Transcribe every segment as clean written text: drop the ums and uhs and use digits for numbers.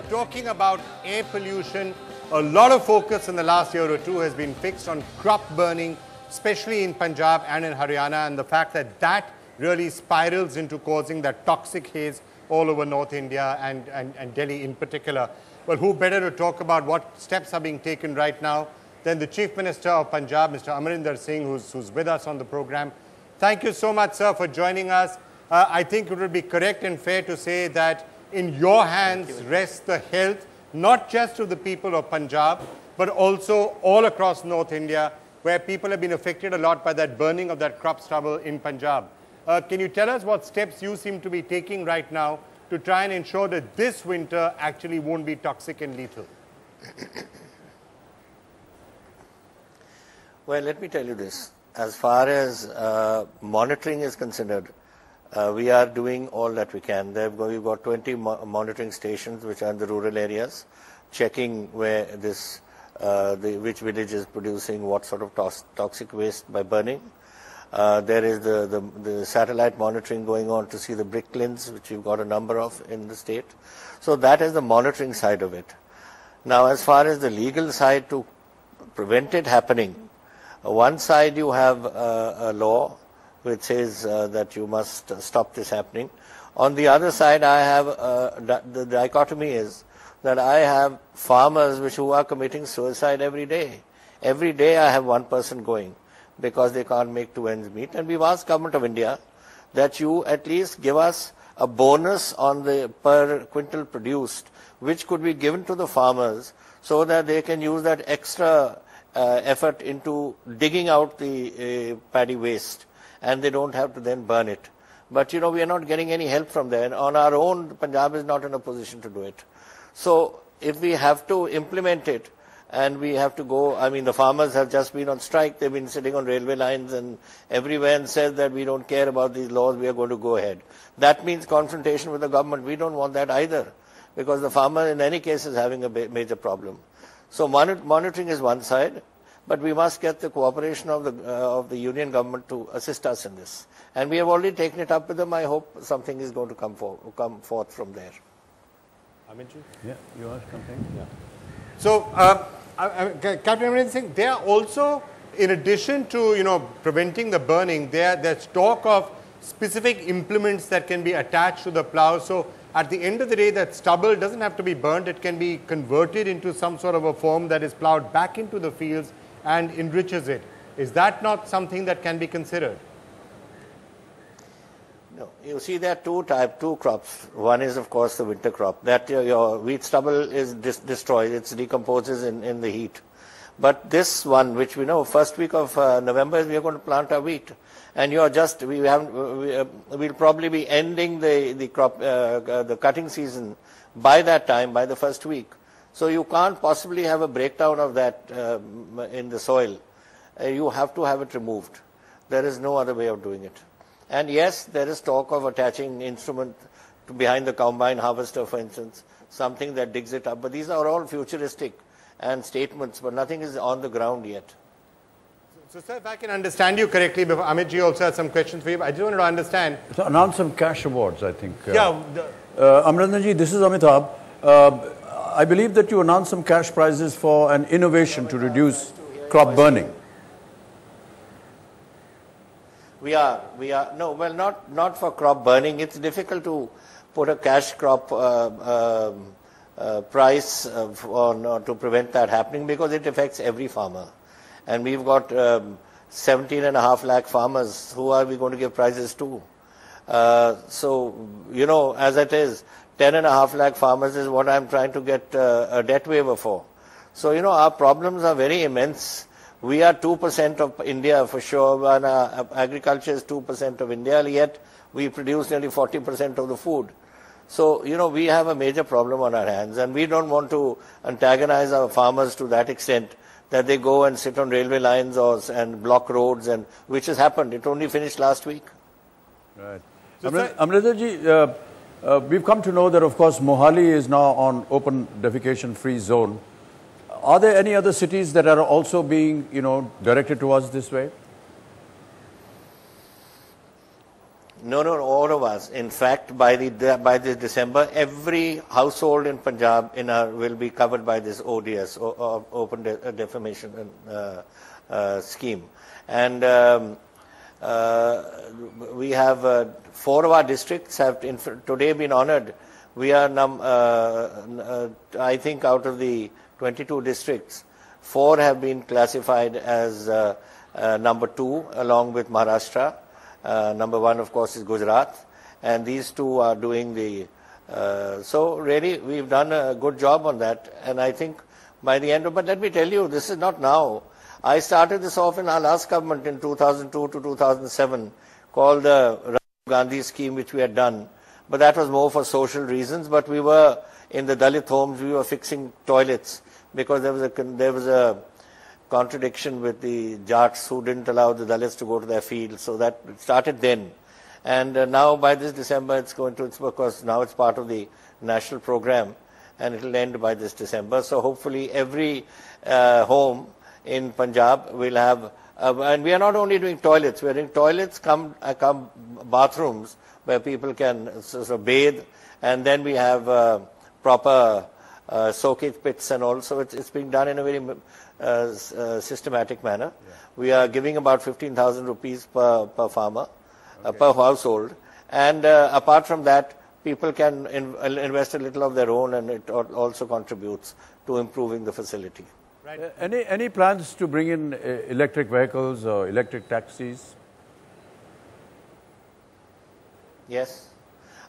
talking about air pollution, a lot of focus in the last year or two has been fixed on crop burning, especially in Punjab and in Haryana, and the fact that that really spirals into causing that toxic haze all over North India and Delhi in particular. Well, who better to talk about what steps are being taken right now than the Chief Minister of Punjab, Mr. Amarinder Singh, who's with us on the program. Thank you so much, sir, for joining us. I think it would be correct and fair to say that in your hands rests the health, not just of the people of Punjab, but also all across North India, where people have been affected a lot by that burning of that crop stubble in Punjab. Can you tell us what steps you seem to be taking right now to try and ensure that this winter actually won't be toxic and lethal? Well, let me tell you this. As far as monitoring is concerned, we are doing all that we can. We've got 20 monitoring stations which are in the rural areas, checking where this, which village is producing what sort of toxic waste by burning. There is the satellite monitoring going on to see the brick kilns, which we've got a number of in the state. So that is the monitoring side of it. Now, as far as the legal side to prevent it happening, one side you have a law which says that you must stop this happening. On the other side, I have the dichotomy is that I have farmers who are committing suicide every day. Every day I have one person going because they can't make two ends meet. And we've asked Government of India that you at least give us a bonus on the per quintal produced, which could be given to the farmers so that they can use that extra effort into digging out the paddy waste, and they don't have to then burn it. But we are not getting any help from there. On our own, Punjab is not in a position to do it. So if we have to implement it, and we have to go, I mean, the farmers have just been on strike. They've been sitting on railway lines and everywhere and said that we don't care about these laws, we are going to go ahead. That means confrontation with the government. We don't want that either, because the farmer in any case is having a major problem. So monitoring is one side, but we must get the cooperation of the union government to assist us in this. And we have already taken it up with them. I hope something is going to come forth from there. Amitji? Yeah, you asked something? Yeah. So, Captain Amarinder Singh, they are also, in addition to preventing the burning, there's talk of specific implements that can be attached to the plow. So, at the end of the day, that stubble doesn't have to be burnt. It can be converted into some sort of a form that is plowed back into the fields and enriches it. Is that not something that can be considered? No, you see there are two crops. One is, of course, the winter crop. That your wheat stubble is destroyed. It decomposes in the heat. But this one, which we know, first week of November, we are going to plant our wheat. And we'll probably be ending the crop, the cutting season by that time, by the first week. So you can't possibly have a breakdown of that in the soil. You have to have it removed. There is no other way of doing it. And yes, there is talk of attaching instrument behind the combine harvester, for instance, something that digs it up. But these are all futuristic and statements, but nothing is on the ground yet. So, sir, if I can understand you correctly, before Amitji also has some questions for you, I just wanted to understand. So announce some cash awards, I think. Yeah. Amarinderji, this is Amitabh. I believe that you announced some cash prizes for an innovation to reduce crop burning. We are, no, well, not for crop burning. It's difficult to put a cash crop price to prevent that happening because it affects every farmer. And we've got 17.5 lakh farmers. Who are we going to give prizes to? So, as it is, 10.5 lakh farmers is what I'm trying to get a debt waiver for. So, our problems are very immense. We are 2% of India for sure, and agriculture is 2% of India, yet we produce nearly 40% of the food. So, we have a major problem on our hands, and we don't want to antagonize our farmers to that extent that they go and sit on railway lines and block roads, and which has happened. It only finished last week. Right. So Amrinderji, we've come to know that, of course, Mohali is now on open defecation-free zone. Are there any other cities that are also being, directed towards this way? No, all of us. In fact, by this December, every household in Punjab will be covered by this ODS, Open Defamation scheme. And we have 4 of our districts have today been honoured. We are, I think, out of the 22 districts, 4 have been classified as number 2, along with Maharashtra. Number 1, of course, is Gujarat, and these 2 are doing the. So really, we've done a good job on that, and I think by the end of. But let me tell you, this is not now. I started this off in our last government in 2002 to 2007, called the Rajiv Gandhi scheme, which we had done. But that was more for social reasons. But we were in the Dalit homes. We were fixing toilets because there was a contradiction with the Jats who didn't allow the Dalits to go to their fields. So that started then. And now by this December, it's because now it's part of the national program, and it will end by this December. So hopefully every home in Punjab will have, and we are not only doing toilets, we are doing toilets, come bathrooms where people can sort of bathe, and then we have proper soakage pits, and also it's being done in a very systematic manner. Yeah. We are giving about 15,000 rupees per farmer, per household, and apart from that, people can invest a little of their own, and it also contributes to improving the facility. Right. Any plans to bring in electric vehicles or electric taxis? Yes,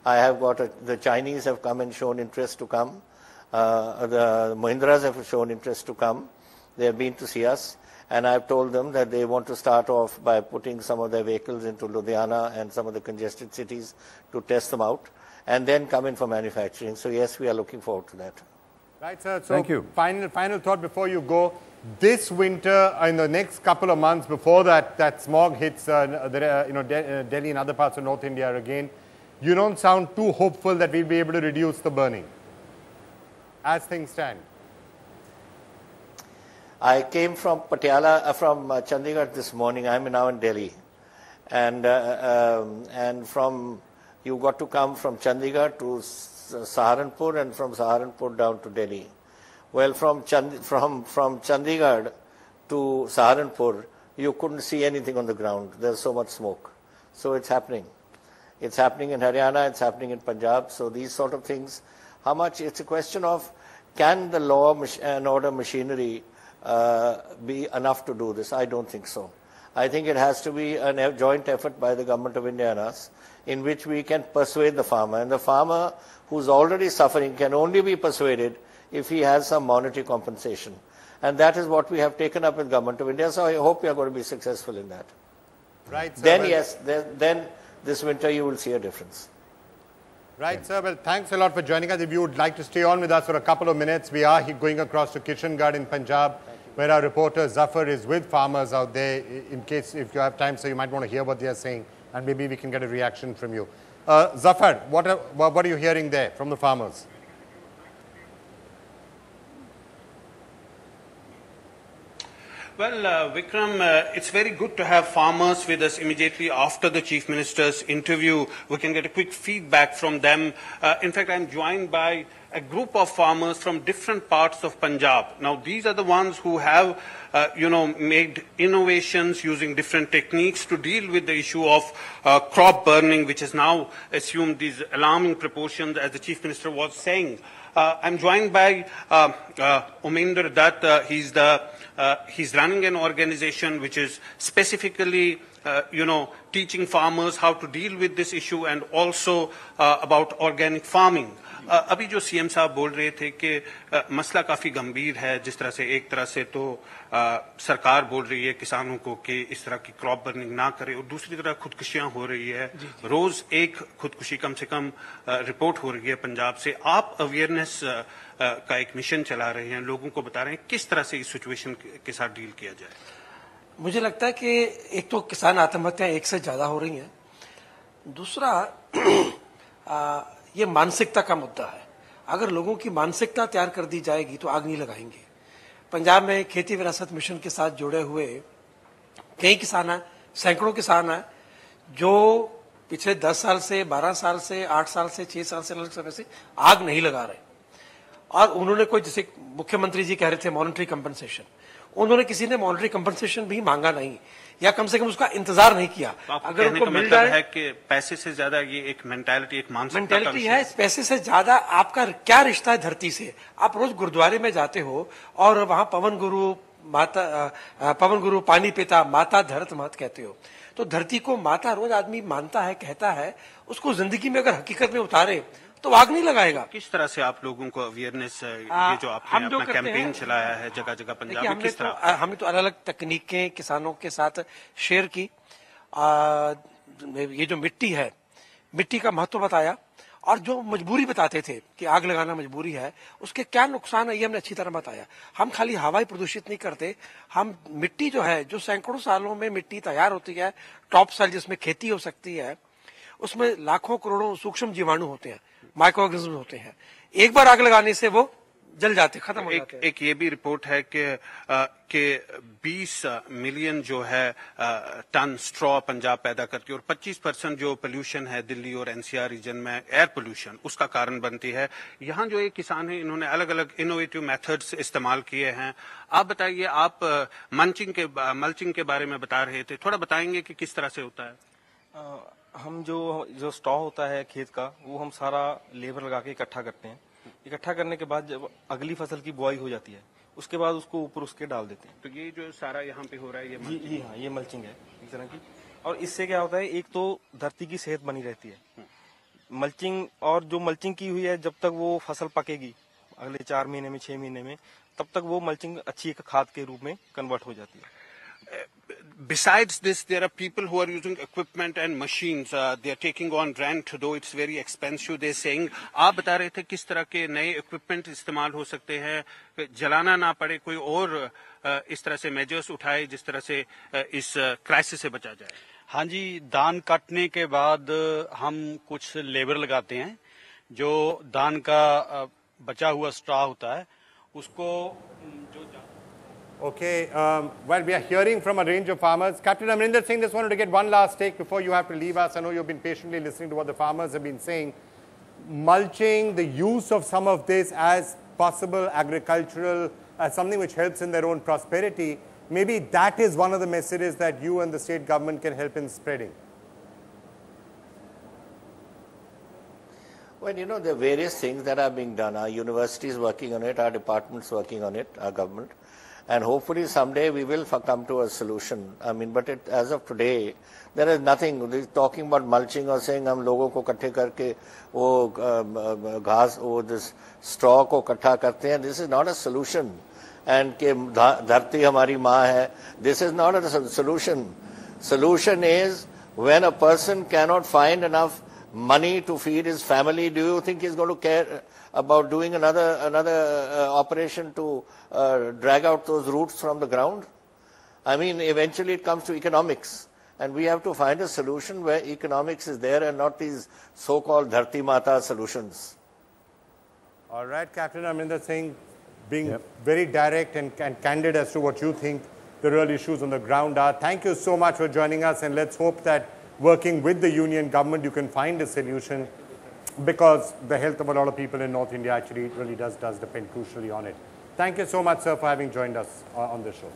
I have got the Chinese have come and shown interest to come. The Mahindras have shown interest to come. They have been to see us, and I have told them that they want to start off by putting some of their vehicles into Ludhiana and some of the congested cities to test them out, and then come in for manufacturing. So yes, we are looking forward to that. Right, sir. So thank you. Final thought before you go. This winter, in the next couple of months before that smog hits Delhi and other parts of North India again, you don't sound too hopeful that we'll be able to reduce the burning as things stand. I came from from Chandigarh this morning. I'm now in Delhi, and you got to come from Chandigarh to Saharanpur, and from Saharanpur down to Delhi. Well, from Chandigarh to Saharanpur, you couldn't see anything on the ground. There's so much smoke. So it's happening. It's happening in Haryana. It's happening in Punjab. So these sort of things, how much? It's a question of, can the law and order machinery be enough to do this? I don't think so. I think it has to be a joint effort by the Government of India and us, in which we can persuade the farmer. And the farmer who's already suffering can only be persuaded if he has some monetary compensation. And that is what we have taken up with Government of India. So I hope we are going to be successful in that. Right, sir. Then, yes, then this winter you will see a difference. Right, sir. Well, thanks a lot for joining us. If you would like to stay on with us for a couple of minutes, we are going across to Kishangarh in Punjab, where our reporter Zafar is with farmers out there. In case, if you have time, so you might want to hear what they are saying, and maybe we can get a reaction from you. Zafar, what are you hearing there from the farmers? Well, Vikram, it's very good to have farmers with us immediately after the Chief Minister's interview. We can get a quick feedback from them. In fact, I'm joined by a group of farmers from different parts of Punjab. Now, these are the ones who have, made innovations using different techniques to deal with the issue of crop burning, which has now assumed these alarming proportions, as the Chief Minister was saying. I'm joined by Amarinder Singh. He's running an organization which is specifically, teaching farmers how to deal with this issue, and also about organic farming. अभी जो CM साहब बोल रहे थे कि मसला काफ़ी गंभीर है, जिस तरह से एक तरह से तो सरकार बोल रही है किसानों को कि इस तरह की क्रॉप बर्निंग ना करें, और दूसरी तरफ खुदकुशियां हो रही है, रोज एक खुदकुशी कम से कम रिपोर्ट हो रही है पंजाब से। आप अवेयरनेस का एक मिशन चला रहे हैं, लोगों को बता रहे हैं किस तरह से इस सिचुएशन के साथ डील किया जाए। मुझे लगता है कि एक तो किसान आत्महत्याएं एक से ज्यादा हो रही हैं, दूसरा ये मानसिकता का मुद्दा है। अगर लोगों की मानसिकता तैयार कर दी जाएगी तो आग नहीं लगाएंगे। पंजाब में खेती विरासत मिशन के साथ जुड़े हुए कई किसान हैं, सैकड़ों किसान हैं जो पिछले 10 साल से, 12 साल से, 8 साल से, 6 साल से, अलग समय से आग नहीं लगा रहे। और उन्होंने कोई, जैसे मुख्यमंत्री जी कह रहे थे मॉनेटरी कंपनसेशन, उन्होंने किसी ने मॉनेटरी कंपनसेशन भी मांगा नहीं, या कम से कम उसका इंतजार नहीं किया। तो अगर उनको मिल मतलब जाए है कि पैसे से ज्यादा ये एक मेंटालिटी, एक मेंटालिटी है, पैसे से ज्यादा आपका क्या रिश्ता है धरती से। आप रोज गुरुद्वारे में जाते हो और वहां पवन गुरु पानी पिता माता धरत मत कहते हो, तो धरती को माता रोज आदमी मानता है, कहता है, उसको जिंदगी में अगर हकीकत में उतारे तो आग नहीं लगाएगा। किस तरह से आप लोगों को अवेयरनेस, ये जो आपने अपना कैंपेन चलाया है जगह जगह पंजाब में, किस तरह? हमने तो अलग अलग तकनीकें किसानों के साथ शेयर की। ये जो मिट्टी है, मिट्टी का महत्व बताया, और जो मजबूरी बताते थे कि आग लगाना मजबूरी है, उसके क्या नुकसान है ये हमने अच्छी तरह बताया। हम खाली हवा ही प्रदूषित नहीं करते, हम मिट्टी जो है, जो सैकड़ों सालों में मिट्टी तैयार होती है, टॉप साइल जिसमें खेती हो सकती है, उसमें लाखों करोड़ों सूक्ष्म जीवाणु होते हैं, माइक्रोऑर्गेनिज्म होते हैं। एक बार आग लगाने से वो जल जाते, खत्म हो जाते हैं। एक ये भी रिपोर्ट है कि 20 मिलियन जो है टन स्ट्रॉ पंजाब पैदा करती है, और 25% जो पोल्यूशन है दिल्ली और एनसीआर रीजन में एयर पोल्यूशन उसका कारण बनती है। यहाँ जो एक किसान है, इन्होंने अलग अलग इनोवेटिव मेथड्स इस्तेमाल किए हैं। आप बताइए, आप मल्चिंग के बारे में बता रहे थे, थोड़ा बताएंगे कि किस तरह से होता है? हम जो स्ट्रॉ होता है खेत का, वो हम सारा लेबर लगा के इकट्ठा करते हैं। इकट्ठा करने के बाद जब अगली फसल की बुआई हो जाती है, उसके बाद उसको ऊपर उसके डाल देते हैं। तो ये जो सारा यहाँ पे हो रहा है, ये हाँ, ये मल्चिंग है एक तरह की। और इससे क्या होता है, एक तो धरती की सेहत बनी रहती है मल्चिंग, और जो मल्चिंग की हुई है, जब तक वो फसल पकेगी अगले 4 महीने में, 6 महीने में, तब तक वो मल्चिंग अच्छी एक खाद के रूप में कन्वर्ट हो जाती है। Besides this, there are people who are using equipment and machines. They are taking on rent, though it's very expensive. They're saying, आप बता रहे थे किस तरह के नए इक्विपमेंट इस्तेमाल हो सकते हैं, जलाना ना पड़े, कोई और इस तरह से मेजर्स उठाए जिस तरह से इस क्राइसिस से बचा जाए। हाँ जी, धान काटने के बाद हम कुछ लेबर लगाते हैं, जो धान का बचा हुआ स्ट्रॉ होता है उसको जो Okay, well, we are hearing from a range of farmers. Captain Amarinder Singh, just wanted to get one last take before you have to leave us. I know you've been patiently listening to what the farmers have been saying. Mulching, the use of some of this as possible agricultural, as something which helps in their own prosperity, maybe that is one of the messages that you and the state government can help in spreading. Well, you know, there are various things that are being done. Our university is working on it, our department's working on it, our government. And hopefully someday we will come to a solution. I mean, but as of today, there is nothing. They're talking about mulching or saying हम लोगों को इकट्ठे करके वो घास, वो this straw को इकट्ठा करते हैं. This is not a solution. And कि धरती हमारी माँ है. This is not a solution. Solution is when a person cannot find enough money to feed his family, do you think he's going to care about doing another operation to drag out those roots from the ground? I mean, eventually it comes to economics, and we have to find a solution where economics is there and not these so-called Dharti Mata solutions. All right, Captain Amarinder Singh, being very direct and candid as to what you think the real issues on the ground are. Thank you so much for joining us, and let's hope that working with the union government, you can find a solution, because the health of a lot of people in North India actually really does depend crucially on it. Thank you so much, sir, for having joined us on this show.